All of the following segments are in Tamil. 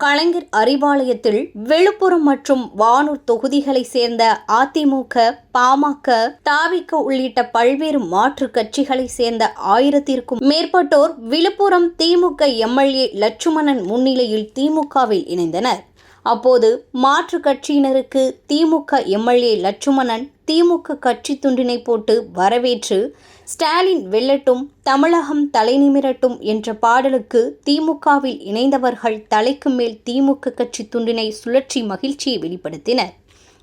கலைஞர் அறிவாலயத்தில் விழுப்புரம் மற்றும் வானூர் தொகுதிகளை சேர்ந்த அதிமுக, பாமக, தாவிக உள்ளிட்ட பல்வேறு மாற்றுக் கட்சிகளை சேர்ந்த 1000த்திற்கும் மேற்பட்டோர் விழுப்புரம் திமுக எம்எல்ஏ லட்சுமணன் முன்னிலையில் திமுகவில் இணைந்தனர். அப்போது மாற்றுக் கட்சியினருக்கு திமுக எம்எல்ஏ லட்சுமணன் திமுக கட்சி துண்டினை போட்டு வரவேற்று ஸ்டாலின் வெல்லட்டும், தமிழகம் தலைநிமிரட்டும் என்ற பாடலுக்கு திமுகவில் இணைந்தவர்கள் தலைக்கு மேல் திமுக கட்சி துண்டினை சுழற்றி மகிழ்ச்சியை வெளிப்படுத்தினர்.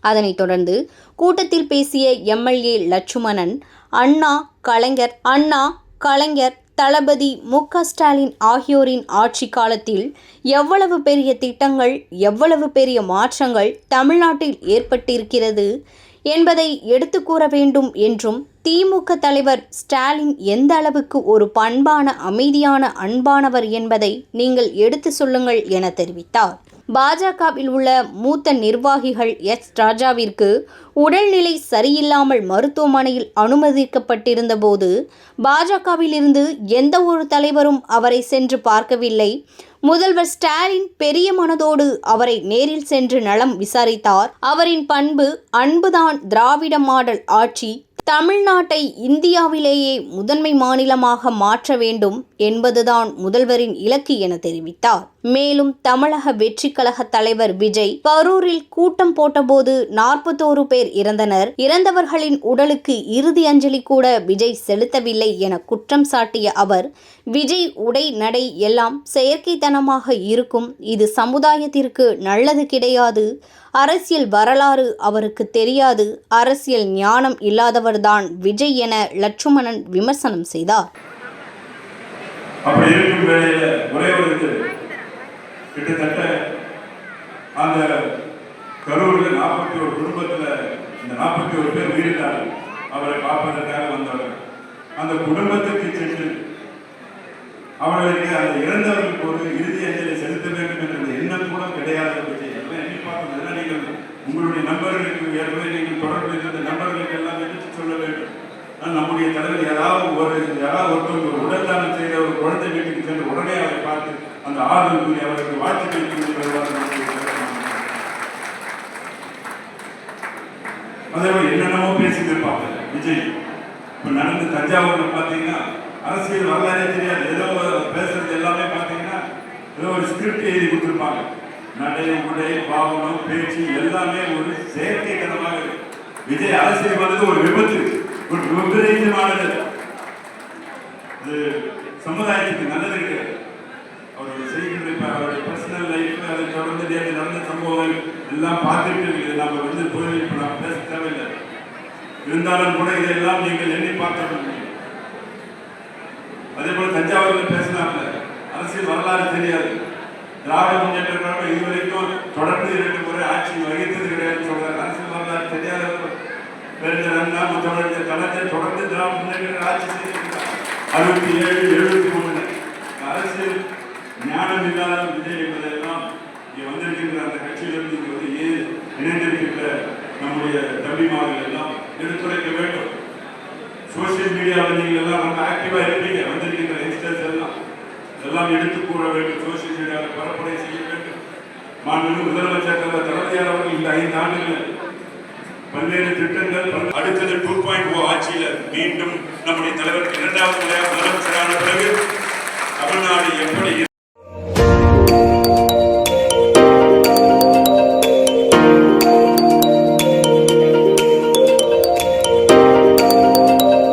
அதனைத் தொடர்ந்து கூட்டத்தில் பேசிய எம்எல்ஏ லட்சுமணன், அண்ணா கலைஞர் தளபதி மு.க. ஸ்டாலின் ஆகியோரின் ஆட்சி காலத்தில் எவ்வளவு பெரிய திட்டங்கள், எவ்வளவு பெரிய மாற்றங்கள் தமிழ்நாட்டில் ஏற்பட்டிருக்கிறது என்பதை எடுத்து கூற வேண்டும் என்றும், திமுக தலைவர் ஸ்டாலின் எந்த அளவுக்கு ஒரு பண்பான, அமைதியான, அன்பானவர் என்பதை நீங்கள் எடுத்து சொல்லுங்கள் என தெரிவித்தார். பாஜகவில் உள்ள மூத்த நிர்வாகிகள் ராஜாவிற்கு உடல்நிலை சரியில்லாமல் மருத்துவமனையில் அனுமதிக்கப்பட்டிருந்த போது பாஜகவில் இருந்து எந்த ஒரு தலைவரும் அவரை சென்று பார்க்கவில்லை. முதல்வர் ஸ்டாலின் பெரிய மனதோடு அவரை நேரில் சென்று நலம் விசாரித்தார். அவரின் அன்புதான் திராவிட மாடல் ஆட்சி, தமிழ்நாட்டை இந்தியாவிலேயே முதன்மை மாநிலமாக மாற்ற வேண்டும் என்பதுதான் முதல்வரின் இலக்கு என தெரிவித்தார். மேலும் தமிழக வெற்றி கழக தலைவர் விஜய் கரூரில் கூட்டம் போட்டபோது 41 பேர் இறந்தனர். இறந்தவர்களின் உடலுக்கு இறுதி அஞ்சலி கூட விஜய் செலுத்தவில்லை என குற்றம் சாட்டிய அவர், விஜய் உடை நடை எல்லாம் செயற்கைத்தனமாக இருக்கும், இது சமுதாயத்திற்கு நல்லது கிடையாது, அரசியல் வரலாறு அவருக்கு தெரியாது, அரசியல் ஞானம் இல்லாதவர்தான் விஜய் என லட்சுமணன் விமர்சனம் செய்தார். கிட்டத்தட்ட அந்த கரூரில் 41 குடும்பத்தில் இந்த 41 பேர் உயிரிழந்தார்கள். அவரை காப்பதற்காக வந்தவர் அந்த குடும்பத்திற்கு சென்று அவர்களுக்கு அந்த இறந்தவர்களுக்கு ஒரு இறுதி அஞ்சலி செலுத்த வேண்டும் என்ற எண்ணம் கூட கிடையாது. எண்ணி பார்க்கணும். நீங்கள் உங்களுடைய நண்பர்களுக்கு ஏற்கனவே நீங்கள் தொடர்பு இருந்த நண்பர்களுக்கு எல்லாம் எடுத்து சொல்ல வேண்டும். நம்முடைய தலைவர் யாராவது ஒருத்தர் ஒரு உடல் தானம் செய்த ஒரு குழந்தை வீட்டுக்கு சென்று உடனே அவரை பார்த்து அந்த ஆறுதல் கூறி அவருக்கு வாழ்த்துக்கள் கூறி அதே என்னென்னமோ பேசிட்டு இருப்பாங்க விஜய். இப்ப நடந்து தஞ்சாவூர்ல பாத்தீங்கன்னா அரசியல் வரலாறே தெரியாது, ஏதோ பேசுறது எல்லாமே பாத்தீங்கன்னா ஏதோ ஒரு ஸ்கிரிப்ட் எழுதி கொடுத்துருப்பாங்க. நடை, உடை, பாவனம், பேச்சு எல்லாமே ஒரு செயற்கைத்தனமாக. விஜய் அரசியல் வந்தது ஒரு விபத்து, ஒரு விபரீதமானது. இது சமுதாயத்துக்கு நல்லது கிடையாது. அவருடைய செய்கின்ற அவருடைய பர்சனல் லைஃப், அதை தொடர்ந்து நடந்த சம்பவங்கள் எல்லாம் பார்த்துட்டு நம்ம போய் நாம் பேச தேவையில்லை. இருந்தாலும் கூட இதெல்லாம் நீங்கள் எண்ணி பார்க்க முடியும். அதே போல தஞ்சாவூரில் பேசினாங்க, அரசியல் வரலாறு தெரியாது, திராவிட முன்னேற்ற கழகம் இதுவரைக்கும் தொடர்ந்து 2 முறை ஆட்சி வகித்தது கிடையாது சொல்றாரு. அரசியல் வரலாறு தெரியாதவர் பெருந்தர் அண்ணா, முதலமைச்சர் கலைஞர் தொடர்ந்து திராவிட முன்னேற்ற ஆட்சி செய்திருக்கிறார். 67, 73 அரசியல் ஞானம் இல்லாத விஜய் என்பதெல்லாம் இங்கே வந்திருக்கின்ற அந்த கட்சியிலிருந்து இங்கே வந்து இணைந்திருக்கின்ற நம்முடைய தம்பிமார்கள் எல்லாம் எடுத்துரைக்க வேண்டும். சோசியல் மீடியாவில் நீங்கள் எல்லாம் ரொம்ப ஆக்டிவா இருப்பீங்க. வந்திருக்கின்ற யங்ஸ்டர்ஸ் எல்லாம் எடுத்து கூற வேண்டும். சோசியல் மீடியாவில் பரப்புரை செய்ய வேண்டும். மாண்புமிகு முதலமைச்சர் தளபதியார் அவர்கள் இந்த 5 ஆண்டுகளில் பல்வேறு திட்டங்கள், அடுத்தது 2.0 ஆட்சியில மீண்டும் நம்முடைய தலைவர் 2வது முறையாக முதலமைச்சரான பிறகு தமிழ்நாடு எப்படி